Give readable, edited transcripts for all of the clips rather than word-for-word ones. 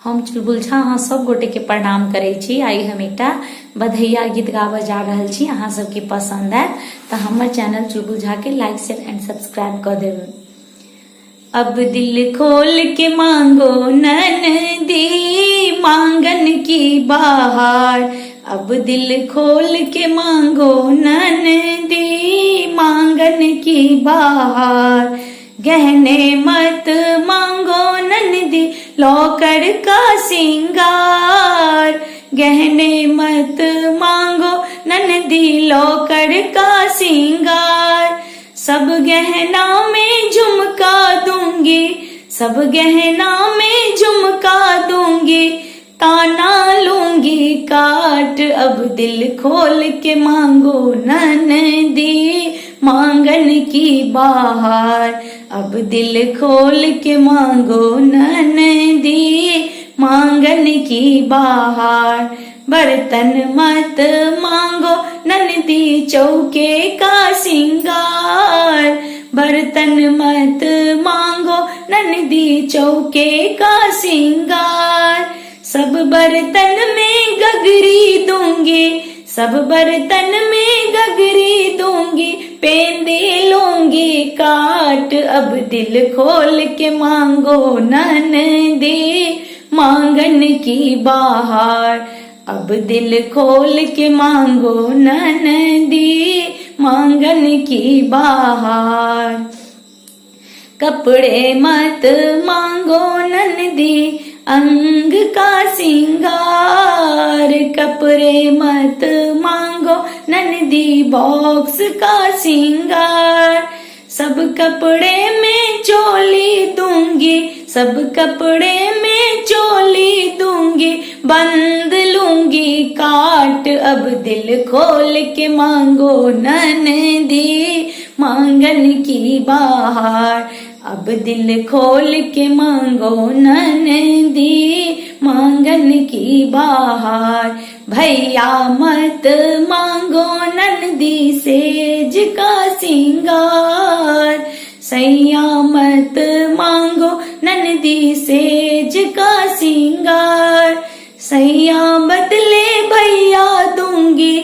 हम चुलबुल झा अहाँ सब गोटे के प्रणाम करे छी। आई हम एकटा बधैया गीत गाबे जा रहल छी। अहाँ सबके पसंद आए तो हमर चैनल चुलबुल झा के लाइक शेयर एंड सब्सक्राइब कर देबै। अब दिल खोल के मांगो ननदी मांगन की बहार, अब दिल खोल के मांगो ननदी मांगन की बहार। गहने मत मांगो ननदी लौकर का सिंगार, गहने मत मांगो ननदी लौकर का सिंगार। सब गहना में झुमका दूंगी, सब गहना में झुमका दूंगी, ताना लूंगी काट। अब दिल खोल के मांगो ननदी मांगन की बहार, अब दिल खोल के मांगो ननदी मांगन की बहार। बर्तन मत मांगो ननदी चौके का सिंगार, बर्तन मत मांगो ननदी चौके का सिंगार। सब बर्तन में गगरी दूंगी, सब बर्तन में गगरी दूंगी, पेंदे लूंगी काट। अब दिल खोल के मांगो ननदी मांगन की बहार, अब दिल खोल के मांगो ननदी मांगन की बहार। कपड़े मत मांगो ननदी अंग का सिंगार, कपड़े मत मांगो ननदी बॉक्स का सिंगार। सब कपड़े में चोली दूंगी, सब कपड़े में चोली दूंगी, बंद लूंगी काट। अब दिल खोल के मांगो ननदी मांगन की बहार, अब दिल खोल के मांगो ननदी मांगन की बहार। भैया मत मांगो ननदी सेज का सिंगार, सैया मत मांगो ननदी सेज का सिंगार। सैया बदले भैया दूंगी,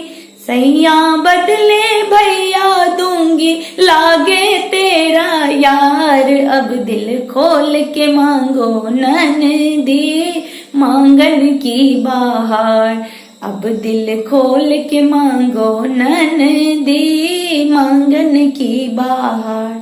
सैया बदले भैया दूंगी, लागे तेरा यार। अब दिल खोल के मांगो ननदी मांगन की बहार, अब दिल खोल के मांगो ननदी मांगन की बहार।